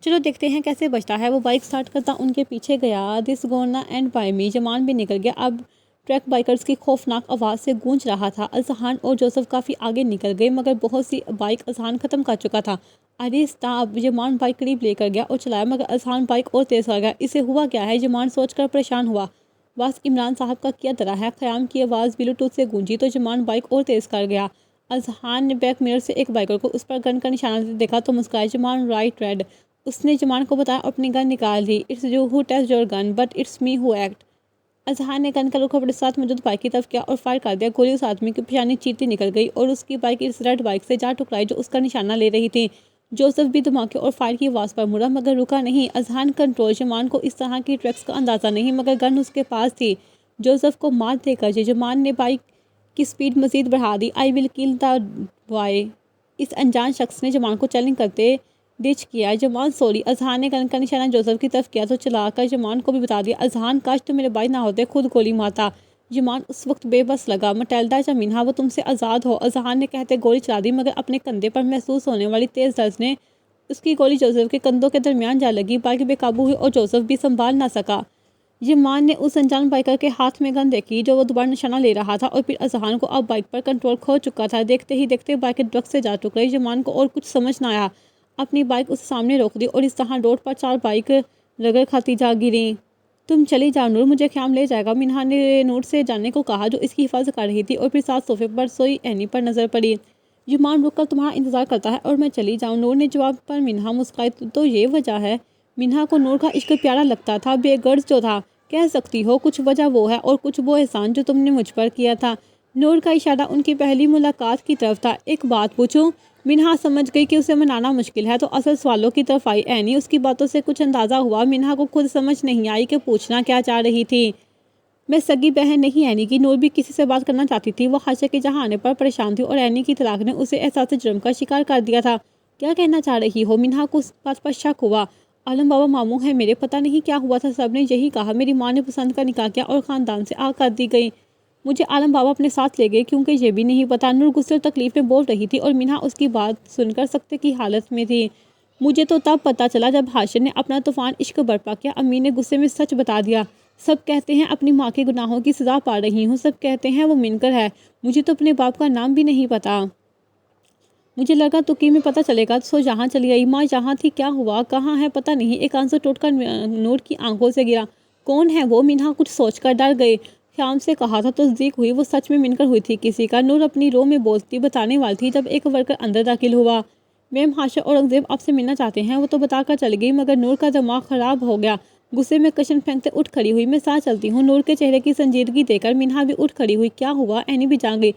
چلو دیکھتے ہیں کیسے بچتا ہے۔ وہ بائک سٹارٹ کرتا ان کے پیچھے گیا۔ دس گونا اینڈ بائی می۔ جمان بھی نکل گیا۔ اب ٹریک بائکرز کی خوفناک آواز سے گونج رہا تھا۔ اذہان اور جوزف کافی آگے نکل گئے مگر بہت سی بائک اذہان ختم کر چکا تھا۔ ارے اسٹاپ! جمان بائک قریب لے کر گیا اور چلایا مگر اذہان بائک اور تیز کر گیا۔ اسے ہوا کیا ہے؟ جمان سوچ کر پریشان ہوا۔ بس عمران صاحب کا کیا طرح ہے؟ قیام کی آواز بلوٹوتھ سے گونجی تو جمان بائک اور تیز کر گیا۔ اذہان نے بیک مرر سے ایک بائکر کو اس پر گن کا نشانہ دیکھا تو مسکرایا۔ جمان رائٹ ریڈ۔ اس نے جمان کو بتایا اور اپنی گن نکال لی۔ It's you who test your gun but it's me who act. Azhan نے گن کا رخ اپنے ساتھ موجود بائک کی طرف کیا اور فائر کر دیا۔ گولی اس آدمی کی پیشانی چیرتی نکل گئی اور اس کی بائک اس ریڈ بائک سے جا ٹکرائی جو اس کا نشانہ لے رہی تھی۔ جوزف بھی دھماکے اور فائر کی آواز پر مڑا مگر رکا نہیں۔ اذہان کنٹرول۔ جمان کو اس طرح کی ٹریکس کا اندازہ نہیں مگر گن اس کے پاس تھی۔ جوزف کو مار دے کر جمان نے بائک کی سپیڈ مزید بڑھا دی۔ آئی ول کل دا بوائے۔ اس انجان شخص نے جمان کو چیلنج کرتے ڈچ کیا۔ جمان سوری۔ اذہان نے گن کا نشانہ جوزف کی طرف کیا تو چلا کر جمان کو بھی بتا دیا۔ اذہان، کاش تم میرے بھائی نہ ہوتے، خود گولی مارتا۔ جمان اس وقت بے بس لگا۔ مٹیلڈا یا منہا، وہ تم سے آزاد ہو۔ اذہان نے کہتے گولی چلا دی مگر اپنے کندھے پر محسوس ہونے والی تیز درد نے اس کی گولی جوزف کے کندھوں کے درمیان جا لگی۔ بائک بے قابو ہوئی اور جوزف بھی سنبھال نہ سکا۔ جمان نے اس انجان بائکر کے ہاتھ میں گن دیکھی جو وہ دوبارہ نشانہ لے رہا تھا اور پھر اذہان کو اب بائک پر کنٹرول کھو چکا تھا۔ دیکھتے ہی دیکھتے بائک ٹرک سے جا ٹکرائی۔ جمان کو اور کچھ سمجھ نہ آیا۔ اپنی بائک اس سامنے روک دی اور اس طرح روڈ پر 4 بائک رگڑ کھاتی جا گریں۔ تم چلی جاؤ نور، مجھے خیام لے جائے گا۔ منہا نے نور سے جانے کو کہا جو اس کی حفاظت کر رہی تھی اور پھر ساتھ صوفے پر سوئی اینی پر نظر پڑی۔ جمان رک کر تمہارا انتظار کرتا ہے اور میں چلی جاؤں؟ نور نے جواب پر منہا مسکرائی۔ تو یہ وجہ ہے؟ منہا کو نور کا عشق پیارا لگتا تھا، بے غرض جو تھا۔ کہہ سکتی ہو کچھ وجہ وہ ہے اور کچھ وہ احسان جو تم نے مجھ پر کیا تھا۔ نور کا اشارہ ان کی پہلی ملاقات کی طرف تھا۔ ایک بات پوچھوں؟ منہا سمجھ گئی کہ اسے منانا مشکل ہے تو اصل سوالوں کی طرف آئی۔ اینی، اس کی باتوں سے کچھ اندازہ ہوا منہا کو خود سمجھ نہیں آئی کہ پوچھنا کیا چاہ رہی تھی۔ میں سگی بہن نہیں اینی کی۔ نور بھی کسی سے بات کرنا چاہتی تھی۔ وہ خاشے کے جہاں آنے پر پریشان تھی اور اینی کی طلاق نے اسے احساس جرم کا شکار کر دیا تھا۔ کیا کہنا چاہ رہی ہو؟ منہا کو اس بات پر شک ہوا۔ عالم بابا ماموں ہے میرے، پتہ نہیں کیا ہوا تھا، سب نے یہی کہا۔ میری ماں نے پسند کا نکاح کیا اور خاندان سے آگ کر دی گئی۔ مجھے عالم بابا اپنے ساتھ لے گئے کیونکہ یہ بھی نہیں پتا۔ نور غصے اور تکلیف میں بول رہی تھی اور منہا اس کی بات سن کر سکتے کی حالت میں تھی۔ مجھے تو تب پتہ چلا جب ہاشم نے اپنا طوفان عشق برپا کیا۔ امی نے غصے میں سچ بتا دیا۔ سب کہتے ہیں اپنی ماں کے گناہوں کی سزا پا رہی ہوں، سب کہتے ہیں وہ منکر ہے، مجھے تو اپنے باپ کا نام بھی نہیں پتا۔ مجھے لگا تکی میں پتہ چلے گا سو یہاں چلی آئی۔ ماں یہاں تھی، کیا ہوا؟ کہاں ہے؟ پتہ نہیں۔ ایک آنسو ٹوٹ کر نور کی آنکھوں سے گرا۔ کون ہے وہ؟ منہا کچھ سوچ کر ڈر گئی۔ شام سے کہا تھا تصدیق ہوئی، وہ سچ میں من کر ہوئی تھی کسی کا۔ نور اپنی رو میں بولتی بتانے والی تھی جب ایک ورکر اندر داخل ہوا۔ میم ہاشم اورنگزیب آپ سے ملنا چاہتے ہیں۔ وہ تو بتا کر چل گئی مگر نور کا دماغ خراب ہو گیا۔ غصے میں کشن پھینکتے اٹھ کھڑی ہوئی۔ میں ساتھ چلتی ہوں۔ نور کے چہرے کی سنجیدگی دیکھ کر منہا بھی اٹھ کھڑی ہوئی۔ کیا ہوا؟ اینی بھی جان گئی۔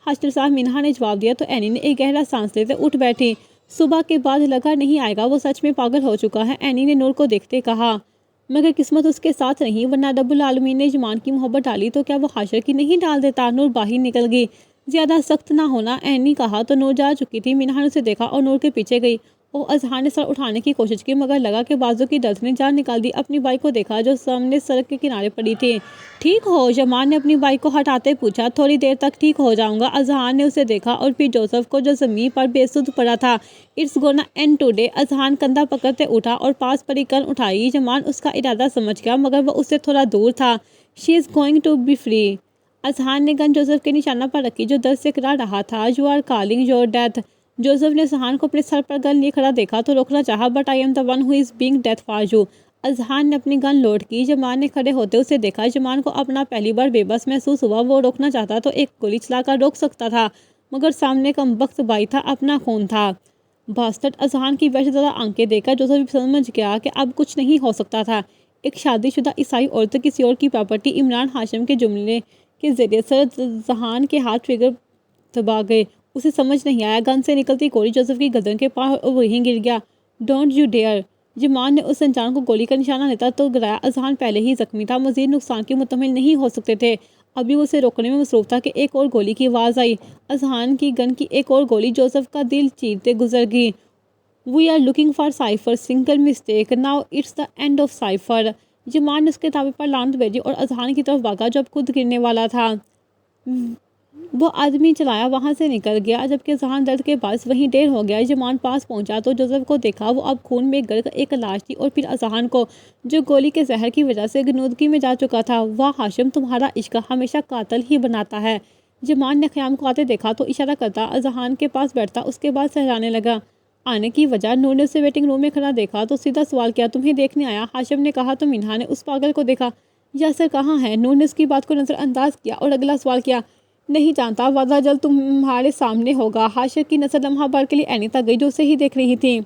ہاسٹل صاحب، منہا نے جواب دیا تو اینی نے ایک گہرا سانس لیتے اٹھ بیٹھی۔ صبح کے بعد لگا نہیں آئے گا، وہ سچ میں پاگل ہو چکا ہے، اینی نے نور کو دیکھتے کہا۔ مگر قسمت اس کے ساتھ نہیں، ورنہ رب العالمین نے جمان کی محبت ڈالی تو کیا وہ حاشر کی نہیں ڈال دیتا؟ نور باہر نکل گئی۔ زیادہ سخت نہ ہونا، اینی کہا تو نور جا چکی تھی۔ منہا نے اسے دیکھا اور نور کے پیچھے گئی۔ اذہان نے سر اٹھانے کی کوشش کی مگر لگا کہ بازو کی درد نے جان نکال دی۔ اپنی بائک کو دیکھا جو سامنے سڑک کے کنارے پڑی تھی۔ ٹھیک ہو؟ جمان نے اپنی بائک کو ہٹاتے پوچھا۔ تھوڑی دیر تک ٹھیک ہو جاؤں گا۔ اذہان نے اسے دیکھا اور پھر جوزف کو جو زمین پر بے سدھ پڑا تھا۔ It's gonna end today. Azhan کندھا پکڑتے اٹھا اور پاس پڑی گن اٹھائی۔ جمان اس کا ارادہ سمجھ گیا مگر وہ اس سے تھوڑا دور تھا۔ She is going to be free. Azhan نے گن جوزف کے نشانہ پر رکھی جو درد سے کرا رہا تھا۔ You are calling your death. Joseph نے اذہان کو اپنے سر پر گن لیے کھڑا دیکھا تو روکنا چاہا but I am the one who is being death for you. Azhan نے اپنی گن لوڈ کی۔ جمان نے کھڑے ہوتے اسے دیکھا۔ جمان کو اپنا پہلی بار بے بس محسوس ہوا۔ وہ روکنا چاہتا تو ایک گولی چلا کر روک سکتا تھا مگر سامنے کمبخت بھائی تھا، اپنا خون تھا۔ باسٹرڈ! اذہان کی وحشت زدہ آنکھیں دیکھ کر جوزف سمجھ گیا کہ اب کچھ نہیں ہو سکتا تھا۔ ایک شادی شدہ عیسائی عورت کسی اور کی پراپرٹی! عمران ہاشم کے جملے کے ذریعے سر اذہان کے ہاتھ ٹریگر دبا گئے۔ اسے سمجھ نہیں آیا۔ گن سے نکلتی گولی جوزف کی گردن کے پاس اور وہیں گر گیا۔ Don't you dear! جمان نے اس انجان کو گولی کا نشانہ لیتا تو گرایا۔ اذہان پہلے ہی زخمی تھا، مزید نقصان کے متحمل نہیں ہو سکتے تھے۔ ابھی وہ اسے روکنے میں مصروف تھا کہ ایک اور گولی کی آواز آئی۔ اذہان کی گن کی ایک اور گولی جوزف کا دل چیرتے گزر گئی۔ We are looking for cipher, single mistake, now it's the end of cipher. Jaman نے اس کے تابع پر لعنت بھیجی اور اذہان کی طرف بھاگا جو اب خود گرنے والا تھا۔ وہ آدمی چلایا وہاں سے نکل گیا جبکہ اذہان درد کے باعث وہیں ڈیر ہو گیا۔ جمان پاس پہنچا تو جوزف کو دیکھا۔ وہ اب خون میں غرق ایک لاش تھی اور پھر اذہان کو جو گولی کے زہر کی وجہ سے غنودگی میں جا چکا تھا۔ واہ ہاشم، تمہارا عشق ہمیشہ قاتل ہی بناتا ہے۔ جمان نے خیام کو آتے دیکھا تو اشارہ کرتا اذہان کے پاس بیٹھتا، اس کے بعد سہرانے لگا۔ آنے کی وجہ؟ نور نے اسے ویٹنگ روم میں کھڑا دیکھا تو سیدھا سوال کیا، تمہیں دیکھنے آیا؟ ہاشم نے کہا تو منہا نے اس پاگل کو دیکھا۔ یاسر کہاں ہے؟ نور نے اس کی بات کو نظر انداز کیا اور اگلا سوال کیا۔ نہیں جانتا، وعدہ جلد تمہارے سامنے ہوگا۔ ہاشم کی نظر لمحہ بھر کے لیے اینی تک گئی جو اسے ہی دیکھ رہی تھی۔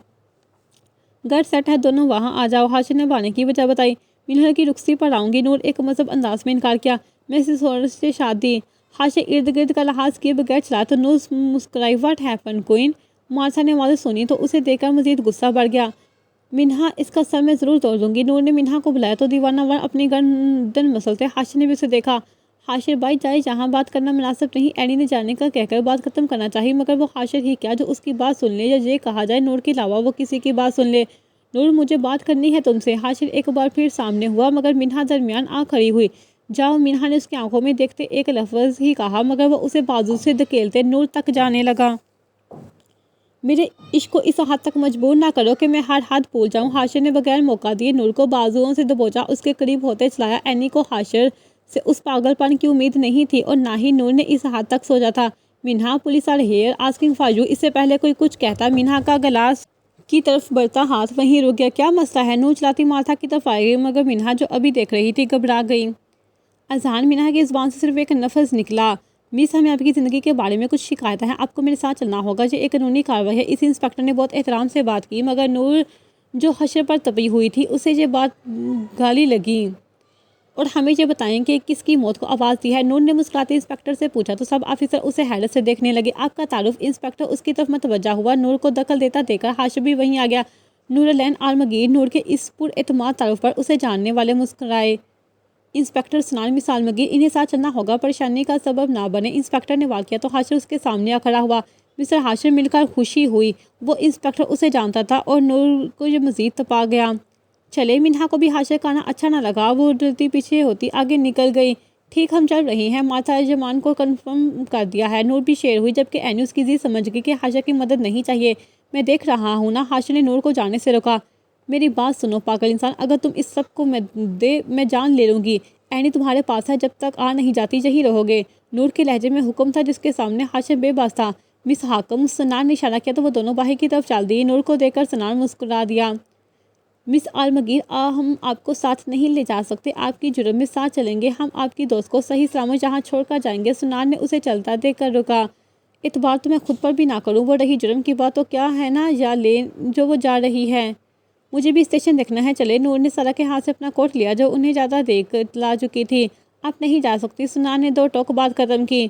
گھر سیٹ ہے، دونوں وہاں آ جاؤ۔ ہاشم نے بانے کی وجہ بتائی۔ منہا کی رخصتی پر آؤں گی۔ نور ایک مذہب انداز میں انکار کیا۔ میں سے شادی۔ ہاشم ارد گرد کا لحاظ کیے بغیر چلا تو نور مسکرائی۔ What happen queen? مارسا نے آواز سنی تو اسے دیکھ کر مزید غصہ بڑھ گیا۔ منہا، اس کا سر میں ضرور توڑ دوں گی۔ نور نے منہا کو بلایا تو دیوانہ وار اپنی گردن مسلتے ہاشم نے بھی اسے دیکھا۔ حاشر بھائی جائے جہاں بات کرنا مناسب نہیں، اینی نے جانے کا کہہ کر بات ختم کرنا چاہی مگر وہ حاشر ہی کیا جو اس کی بات سن لے، یا یہ کہا جائے نور کے علاوہ وہ کسی کی بات سن لے۔ نور، مجھے بات کرنی ہے تم سے۔ حاشر ایک بار پھر سامنے ہوا مگر منہا درمیان آ کھڑی ہوئی۔ جاؤ۔ منہا نے اس کی آنکھوں میں دیکھتے ایک لفظ ہی کہا مگر وہ اسے بازو سے دھکیلتے نور تک جانے لگا۔ میرے عشق کو اس حد تک مجبور نہ کرو کہ میں ہر حد بھول جاؤں۔ حاشر نے بغیر موقع دیے نور کو بازوؤں سے دبوچا، اس کے قریب ہوتے چلایا۔ اینی کو حاشر سے اس پاگل پن کی امید نہیں تھی اور نہ ہی نور نے اس حد تک سوچا تھا۔ Minha, police are here asking for you. اس سے پہلے کوئی کچھ کہتا منہا کا گلاس کی طرف بڑھتا ہاتھ وہیں رک گیا۔ کیا مسئلہ ہے؟ نور چلاتی مارتھا کی طرف آئے گئی مگر منہا جو ابھی دیکھ رہی تھی گھبرا گئی۔ اذہان، منہا کی زبان سے صرف ایک لفظ نکلا۔ مس، ہمیں آپ کی زندگی کے بارے میں کچھ شکایتیں ہیں، آپ کو میرے ساتھ چلنا ہوگا، یہ ایک قانونی کارروائی ہے۔ اس انسپکٹر نے بہت احترام سے بات کی مگر نور جو حشر پر تپی ہوئی تھی اسے یہ بات گالی لگی۔ اور ہمیں یہ بتائیں کہ کس کی موت کو آواز دی ہے؟ نور نے مسکراتے انسپکٹر سے پوچھا تو سب آفیسر اسے حیرت سے دیکھنے لگے۔ آپ کا تعارف؟ انسپکٹر اس کی طرف متوجہ ہوا۔ نور کو دخل دیتا دیکھ کر حاشر بھی وہیں آ گیا۔ نورالعین عالمگیر۔ نور کے اس پر اعتماد تعارف پر اسے جاننے والے مسکرائے۔ انسپکٹر سنان، مس عالمگیر، انہیں ساتھ چلنا ہوگا، پریشانی کا سبب نہ بنے۔ انسپکٹر نے وال کیا تو حاشر اس کے سامنے آ کھڑا ہوا۔ مسٹر حاشر مل کر خوشی ہوئی۔ وہ انسپکٹر اسے جانتا تھا اور نور کو یہ مزید تپا گیا۔ چلے۔ منہا کو بھی حاشر کا آنا اچھا نہ لگا، وہ ڈرتی پیچھے ہوتی آگے نکل گئی۔ ٹھیک، ہم چل رہے ہیں۔ مارتھا جمان کو کنفرم کر دیا ہے۔ نور بھی شیر ہوئی جبکہ اینی اس کی ضد سمجھ گئی کہ حاشر کی مدد نہیں چاہیے۔ میں دیکھ رہا ہوں نا۔ حاشر نے نور کو جانے سے روکا۔ میری بات سنو پاگل انسان، اگر تم اس سب کو میں جان لے لوں گی۔ اینی تمہارے پاس ہے، جب تک آ نہیں جاتی یہی رہو گے۔ نور کے لہجے میں حکم تھا جس کے سامنے حاشر بے بس تھا۔ مس حاکم، سنان نے اشارہ کیا تو وہ دونوں باہر کی طرف چل دی۔ نور کو دیکھ کر سنان مسکرا دیا۔ مس عالمگیر، ہم آپ کو ساتھ نہیں لے جا سکتے، آپ کی جرم میں ساتھ چلیں گے، ہم آپ کی دوست کو صحیح سلامت جہاں چھوڑ کر جائیں گے۔ سنان نے اسے چلتا دیکھ کر رکا۔ اعتبار تو میں خود پر بھی نہ کروں، وہ رہی جرم کی بات تو کیا ہے نا یا لے جو وہ جا رہی ہے، مجھے بھی اسٹیشن دیکھنا ہے، چلے۔ نور نے سارا کے ہاتھ سے اپنا کوٹ لیا جو انہیں زیادہ دیکھ لا چکی تھی۔ آپ نہیں جا سکتی، سنان نے دو ٹوک بات ختم کی۔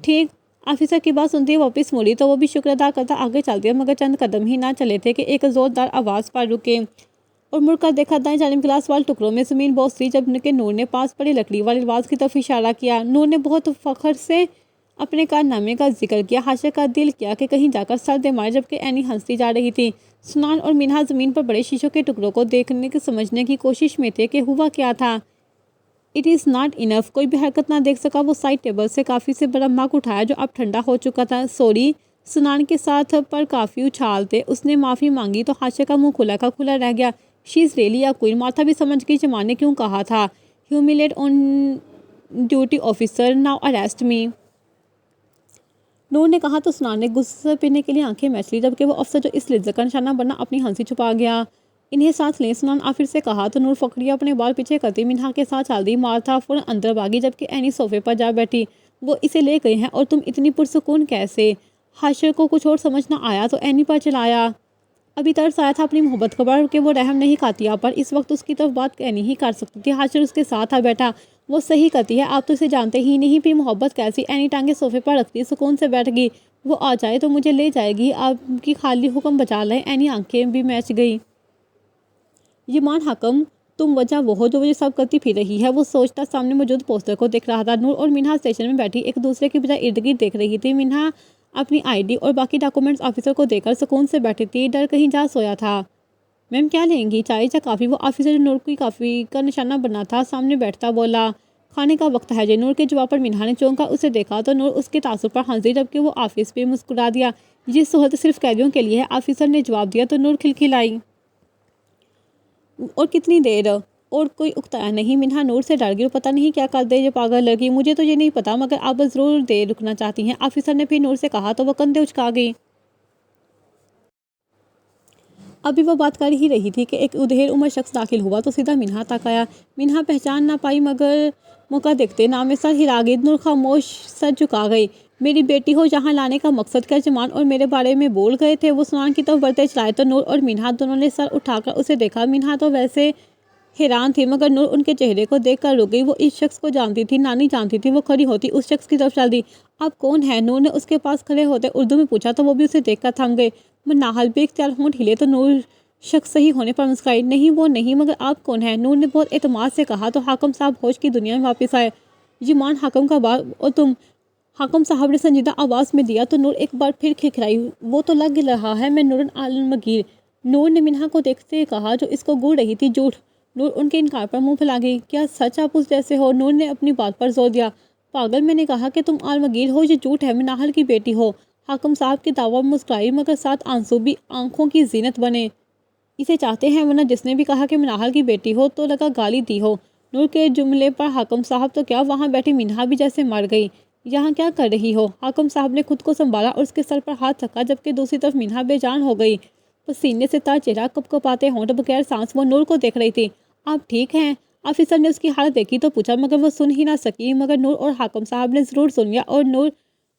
ٹھیک۔ آفیسر کی بات سنتی واپس مڑی تو وہ بھی شکر ادا کرتا آگے چل دیا، مگر چند قدم ہی نہ چلے تھے کہ ایک زوردار آواز پر رکے اور مڑ کر دیکھا دائیں جانب گلاس والے ٹکڑوں میں زمین بہت سی، جب کہ نور نے پاس پڑی لکڑی والی دروازے کی طرف اشارہ کیا۔ نور نے بہت فخر سے اپنے کارنامے کا ذکر کیا، حاشیہ کا دل کیا کہ کہیں جا کر سر دے مارے، جبکہ اینی ہنستی جا رہی تھی۔ سنان اور مینہا زمین پر بڑے شیشوں کے ٹکڑوں کو دیکھنے کے سمجھنے کی کوشش میں تھے کہ ہوا کیا تھا۔ It is not enough. کوئی بھی حرکت نہ دیکھ سکا۔ وہ سائڈ ٹیبل سے کافی سے بڑا مگ اٹھایا جو اب ٹھنڈا ہو چکا تھا۔ سوری، سنان کے ساتھ پر کافی اچھال تھے۔ اس نے معافی مانگی تو حاشیہ کا منہ کھلا کا کھلا رہ گیا۔ She is really a queen. Martha بھی سمجھ گئی جمال نے کیوں کہا تھا۔ Humiliate on duty officer, now arrest me. Noor نے کہا تو سنان نے غصے پینے کے لیے آنکھیں میچ لی، جبکہ وہ افسر جو اس لذت کا نشانہ بنا اپنی ہنسی چھپا گیا۔ انہیں ساتھ لیں، سنان آفر سے کہا تو نور فکریہ اپنے بال پیچھے کرتی مینہا کے ساتھ چل دی۔ مارتھا فوراً اندر بھاگی، جبکہ اینی صوفے پر جا بیٹھی۔ وہ اسے لے گئے ہیں اور تم اتنی پرسکون کیسے؟ حاشر کو کچھ اور سمجھ نہ آیا تو اینی پر چلایا۔ ابھی ترس آیا تھا اپنی محبت خبر کہ وہ رحم نہیں کھاتی آپ پر، اس وقت اس کی طرف بات اینی ہی کر سکتی تھی۔ حاشر اس کے ساتھ آ بیٹھا۔ وہ صحیح کرتی ہے، آپ تو اسے جانتے ہی نہیں، پھر محبت کیسی؟ اینی ٹانگیں صوفے پر رکھتی سکون سے بیٹھ گئی۔ وہ آ جائے تو مجھے لے جائے گی، آپ کی خالی حکم بجا لیں۔ اینی آنکھیں بھی میچ گئی۔ یمان حکم، تم وجہ وہ ہو جو یہ سب کرتی پھر رہی ہے۔ وہ سوچتا سامنے موجود پوسٹر کو دیکھ رہا تھا۔ نور اور مینہا اسٹیشن میں بیٹھی ایک دوسرے کی بجائے ارد گرد دیکھ رہی تھی۔ مینہا اپنی آئی ڈی اور باقی ڈاکومنٹس آفیسر کو دے کر سکون سے بیٹھی تھی، ڈر کہیں جا سویا تھا۔ میم کیا لیں گی، چائے یا کافی؟ وہ آفیسر جو نور کی کافی کا نشانہ بنا تھا سامنے بیٹھتا بولا۔ کھانے کا وقت ہے جی۔ نور کے جواب پر مینہا نے چونک کر اسے دیکھا تو نور اس کے تعصب پر ہنس دی، جبکہ وہ آفس پہ مسکرا دیا۔ یہ سہولت صرف قیدیوں کے لیے ہے، آفیسر نے جواب دیا تو نور کھلکھلائی۔ اور کتنی دیر؟ اور کوئی اکتایا نہیں۔ مینہا نور سے ڈر گئی، پتہ نہیں کیا کر دے یہ پاگل لڑکی، مجھے تو یہ نہیں پتا، مگر آپ ضرور دیر رکنا چاہتی ہیں، آفیسر نے پھر نور سے کہا تو وہ کندھے اچکا گئی۔ ابھی وہ بات کر ہی رہی تھی کہ ایک ادھیڑ عمر شخص داخل ہوا تو سیدھا مینہا تک آیا۔ مینہا پہچان نہ پائی، مگر موقع دیکھتے نام میں سر ہلا گئی۔ نور خاموش سر جھکا گئی۔ میری بیٹی ہو یہاں لانے کا مقصد کیا؟ جمان اور میرے بارے میں بول گئے تھے؟ وہ سنان کی طرف بڑھتے چلائے تو نور اور مینہا دونوں نے سر اٹھا کر اسے دیکھا۔ مینہا تو ویسے حیران تھی، مگر نور ان کے چہرے کو دیکھ کر رک گئی۔ وہ اس شخص کو جانتی تھی، نانی جانتی تھی۔ وہ کھڑی ہوتی اس شخص کی طرف چل دی۔ آپ کون ہیں؟ نور نے اس کے پاس کھڑے ہوتے اردو میں پوچھا تو وہ بھی اسے دیکھ کر تھم گئے۔ مناہل بے اختیار ہونٹ ہلے تو نور شخص صحیح ہونے پر مسکرائی۔ نہیں وہ نہیں، مگر آپ کون ہیں؟ نور نے بہت اعتماد سے کہا تو حاکم صاحب ہوش کی دنیا میں واپس آئے۔ یمان حاکم کا بار اور تم؟ حاکم صاحب نے سنجیدہ آواز میں دیا تو نور ایک بار پھر کھکھرائی۔ وہ تو لگ رہا ہے میں نورن عالمگیر، نور نے مینہا کو دیکھتے کہا جو اس کو گڑ رہی تھی۔ جھوٹ؟ نور ان کے انکار پر منہ پھیلا گئی۔ کیا سچ آپ اس جیسے ہو؟ نور نے اپنی بات پر زور دیا۔ پاگل، میں نے کہا کہ تم عالمگیر ہو، یہ جھوٹ ہے، مناہل کی بیٹی ہو۔ حاکم صاحب کے دعویٰ مسکرائی، مگر ساتھ آنسو بھی آنکھوں کی زینت بنے۔ اسے چاہتے ہیں، ورنہ جس نے بھی کہا کہ مناہل کی بیٹی ہو تو لگا گالی دی ہو۔ نور کے جملے پر حاکم صاحب تو کیا وہاں بیٹھی مینہا بھی جیسے مر گئی۔ یہاں کیا کر رہی ہو؟ حاکم صاحب نے خود کو سنبھالا اور اس کے سر پر ہاتھ رکھا، جبکہ دوسری طرف مینہا بے جان ہو گئی۔ پسینے سے تر چہرہ، کپ کپاتے ہونٹ، بغیر سانس وہ نور کو دیکھ رہی تھی۔ آپ ٹھیک ہیں؟ آفیسر نے اس کی حالت دیکھی تو پوچھا، مگر وہ سن ہی نہ سکی۔ مگر نور اور حاکم صاحب نے ضرور سن لیا اور نور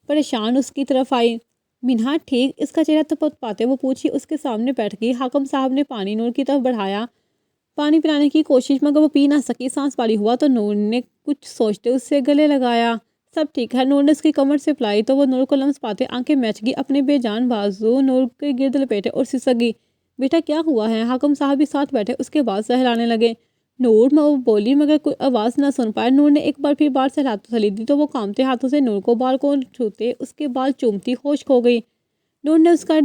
پریشان اس کی طرف آئی۔ مینہا ٹھیک؟ اس کا چہرہ تپت پاتے وہ پوچھی اس کے سامنے بیٹھ گئی۔ حاکم صاحب نے پانی نور کی طرف بڑھایا، پانی پلانے کی کوشش، مگر وہ پی نہ سکی۔ سانس بھاری ہوا تو نور نے کچھ سوچتے اس سے گلے لگایا۔ سب ٹھیک ہے؟ نور نے اس کی کمر سے پلائی تو وہ نور کو لمس پاتے آنکھیں میچ گئی، اپنے بے جان بازو نور کے گرد لپیٹے اور سسک گئی۔ بیٹا کیا ہوا ہے؟ حاکم صاحب بھی ساتھ بیٹھے اس کے بعد سہلانے لگے۔ نور میں وہ بولی، مگر کوئی آواز نہ سن پائے۔ نور نے ایک بار پھر بال سہلاتے تسلی دی تو وہ کانپتے ہاتھوں سے نور کو بال کو چھوتے اس کے بال چومتی ہوش کھو گئی۔ نور نے اس کا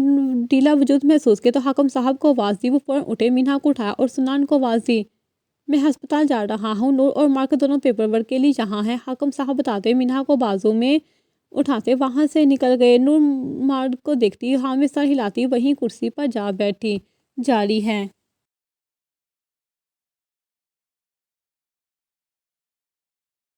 ڈھیلا وجود محسوس کیا تو حاکم صاحب کو آواز دی۔ وہ فوراً اٹھے، مینہا کو اٹھایا اور سنان کو آواز دی۔ میں ہسپتال جا رہا ہوں، نور اور مارک دونوں پیپر ورک کے لیے یہاں ہیں، حاکم صاحب بتاتے مینہا کو بازو میں اٹھاتے وہاں سے نکل گئے۔ نور مارک کو دیکھتی ہاں میں سر ہلاتی وہیں کرسی پر جا بیٹھی۔ جاری ہے۔